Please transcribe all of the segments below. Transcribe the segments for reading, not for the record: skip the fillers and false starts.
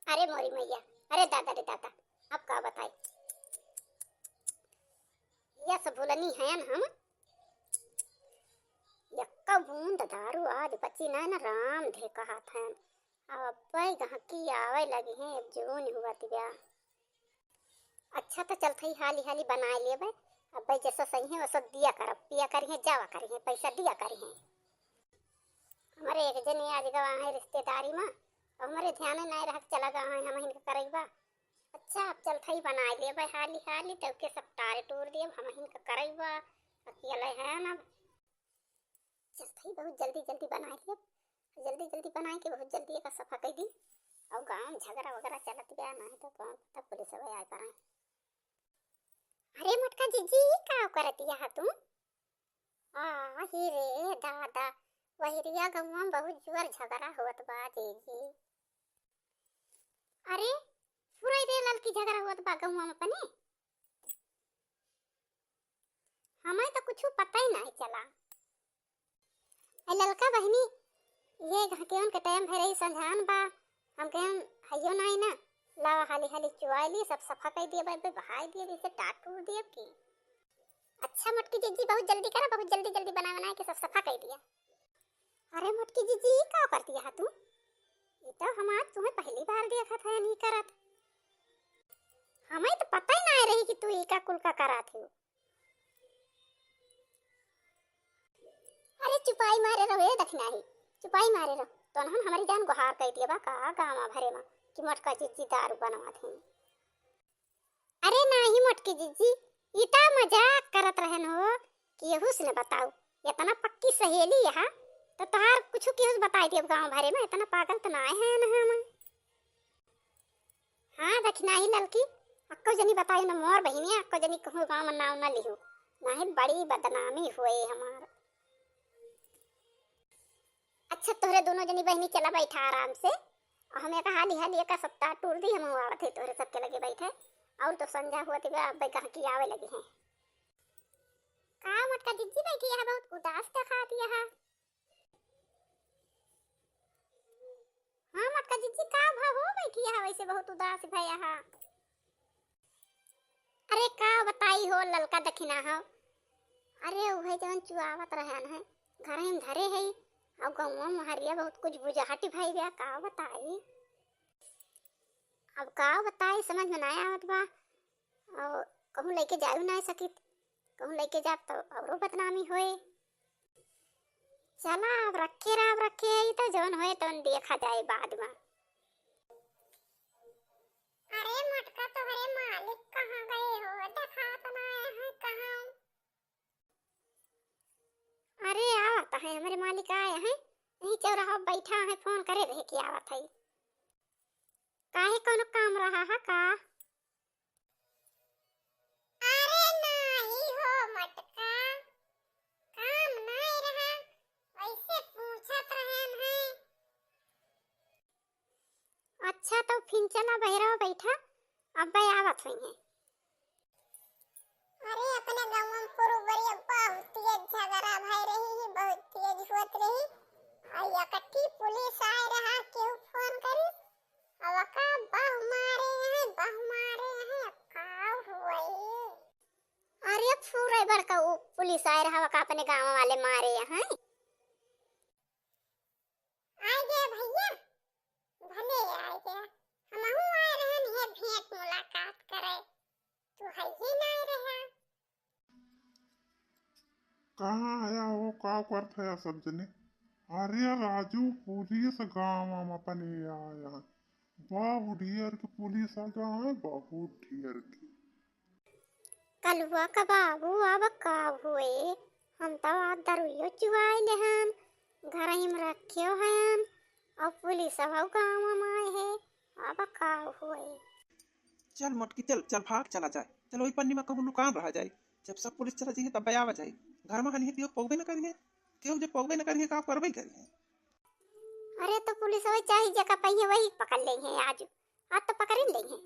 अरे मोरी मैया, अरे दादा रे दादा, अब का बताई। यह सब भूलनी है हम। यक्का बूंद दारू आज बची ना ना राम धे कहा था। अब भाई गहकी आवे लगे हैं, अब जून हुआ तिब्या। अच्छा तो चल थई हाली हाली बना लिए भाई। अब भाई जैसा सही है वैसा दिया कर, पिया करी है, जावा करी है, पैसा दिया करी है। हमारे एक जने आज गवा है रिश्तेदारी में, हमारे ध्यान नहीं रख चला गवा है, हम इनका करेगा। अच्छा अब चल थई बना लिए भाई हाली हाली, तब के सब टारे टूर दिए, हम इनका करेगा अकेले है ना। चल थई बहुत जल्दी जल्दी बना लिए, जल्दी जल्दी बना के बहुत जल्दी का सफा कर दी। और गांव में झगड़ा वगैरह चलत गया ना तो कौन पता पुलिस वाले आ पाए। अरे मटका जीजी का करत यह तुम? आ ही रे दादा, वही रिया गांव में बहुत जोर झगड़ा होत बा जीजी। अरे पूरा रे लड़की झगड़ा होत बा गांव में अपने, हमें तो कुछ पता ही नहीं चला। लड़का बहनी ये घकेन के टाइम भरे संझान बा, हम कहन हयो नहीं ना, लावा हाली हाली चुआई ली, सब सफा कर दिए, बे बहाई दिए, जैसे टाट टूट दिए की। अच्छा मटकी जीजी बहुत जल्दी करा, बहुत जल्दी जल्दी बना के सब सफा कर दिया। अरे मटकी जीजी का करती है तू? ये तो हम आज तुम्हें पहली बार देखा था नहीं करत, हमें तो पता ही नहीं रही कि तू ये का कुल का करा थी। अरे चुपाई मारे रहो, दखना ही चुपाई मारे रहो तो हम हमारी जान गुहार कर दिया बा का गाँव भरे में कि मटका जीजी दारू बनवा थे। अरे नहीं मटकी जीजी, इतना मजाक करत रहन हो कि यहुस ने बताओ, इतना पक्की सहेली यहाँ तो तहार कुछ केहू बताई दिए गाँव भरे में, इतना पागल तो ना है ना हम। हाँ दखना ही लड़की, अक्को जनी बताई ना मोर बहिनी, अक्को जनी कहूँ गाँव में नाम ना लिहू, नहीं बड़ी बदनामी हुए हमार। अच्छा तोहरे दोनों जनी बहनी चला बैठा आराम से, और हमें कहा हाली हाली का सप्ताह टूर दी, हम आवत थे तोहरे सबके लगे बैठे, और तो संध्या हुआ थी भाई कहा की आवे लगे हैं। का मटका जीजी बैठी है बहुत उदास दिखाती है। हाँ मटका जीजी का भाव हो बैठी है वैसे बहुत उदास भैया है। अरे का बताई हो ललका दखिना हो, अरे वह जवन चुआवत रहन है घर में धरे है, और गाँव में हरिया बहुत कुछ बुझाटी भाई गया, का बताई अब का बताई समझ में नहीं आवत बा। और कहूँ लेके जाऊ नहीं सकी, कहूँ लेके जा तो औरो बदनामी होए। चला अब रखे ही तो जौन होए तो देखा जाए बाद में। अरे मटका तुम्हारे मालिक कहाँ गए हो, देखा तो नहीं है कहाँ। अरे आवत है हमारे मालिक आए हैं, यही चौराहा बैठा है, फोन करे रहे कि आवत है। काहे कोनो काम रहा है का? अरे नहीं हो मटका, काम नहीं रहा, वैसे पूछत रहन है। अच्छा तो फिर चला बहरा बैठा, अब भाई आवत हुई है। अरे अपने गाँव में पुरुबरी बहुत तेज झगड़ा भाई रही है, बहुत तेज होत रही, और इकट्ठी पुलिस आए रहा, क्यों फोन करी अब का बहु मारे हैं का हुई। अरे पूरे बड़का वो पुलिस आए रहा का अपने गाँव वाले मारे हैं। आए गए भैया, भले आए गए, हमहू आए रहन है भेंट मुलाकात करे, तू है ही नहीं रहा। कहाँ आया हो, का करत है सब जने? अरे राजू पुलिस गाँव में अपने आया है, बहुत ढेर की पुलिस आ गया है, बहुत ढेर की। कलुआ का बाबू अब का हुए, हम तो आज दरुयो चुआई लेहन, घर ही में रखे हैं, और पुलिस अब गाँव में आए है, अब का हुए। चल मोटकी चल चल भाग चला जाए, चल वही पन्नी में कहूँ लुकान रहा जाए, जब सब पुलिस चला जाइए तब बयावा जाए, घर में हनी तो पौबे न करिए, क्यों जब पौबे न करिए का करबे करिए। अरे तो पुलिस वही चाहिए जगह पहिए वही पकड़ लेंगे आज तो पकड़ ही लेंगे,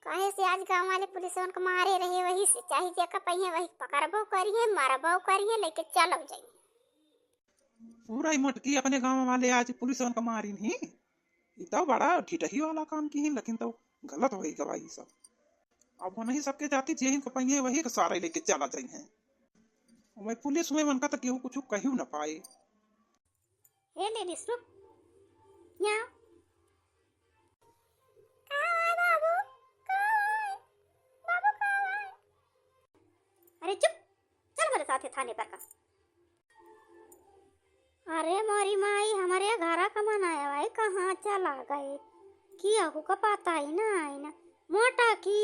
कहे से आज गाँव वाले पुलिस को मारे रहे, वही से चाहिए जगह पहिए वही पकड़बो करिए, मारबो करिए, लेके चलो जाइए। पूरा ही मोटकी अपने गाँव वाले आज पुलिस को मारी नहीं, इतना बड़ा ढिटही वाला काम की है, लेकिन तो गलत हो गई गवाही सब। अब वो नहीं सबके जाती जे इनको पाइए वही के सारे लेके चला जाई हैं। मैं पुलिस में मन का तो केहू कुछ कहू न पाए। हे लेडीज रुक यहाँ। कहाँ है बाबू? कहाँ है? बाबू कहाँ है? अरे चुप, चल मेरे साथ थाने पर का। अरे मोरी माई, हमारे घर का मन आया भाई, कहाँ चला गए कि आहू का पता ही ना आई ना। मोटा की,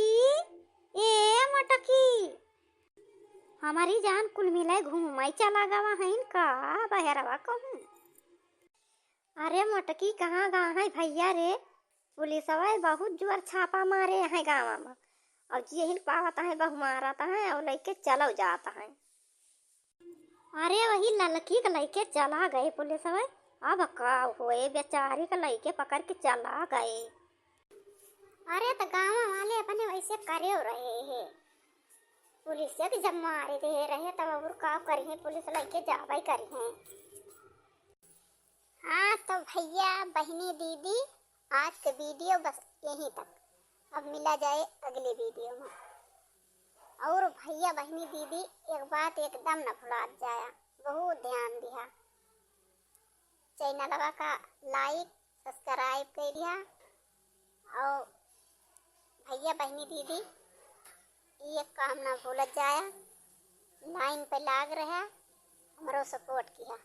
ए मोटा की, हमारी जान कुल मिलाए घूमाई चला गवा है इनका बहरवा कहूँ। अरे मोटकी कहाँ गा है भैया रे? पुलिस वाले बहुत जोर छापा मारे हैं गाँव में, और यही पावता है बहु मारता है और लेके चलो जाता है। अरे वही लड़की के लेके चला गए पुलिस वाले। अब का हुए बेचारी के लेके पकड़ के चला गए। अरे तो गाँव वाले अपने वैसे करे रहे हैं, पुलिस के जब मारे दे रहे तब और का करिए, पुलिस लेके जावे करिए। हाँ तो भैया बहनी दीदी, आज का वीडियो बस यहीं तक। अब मिला जाए अगले वीडियो में। और भैया बहनी दीदी एक बात एकदम न भुला जाया, बहुत ध्यान दिया। चैनल का लाइक सब्सक्राइब कर दिया। और भैया बहनी दीदी ये काम ना भूल जाया, लाइन पे लाग रहा, हमारो सपोर्ट किया।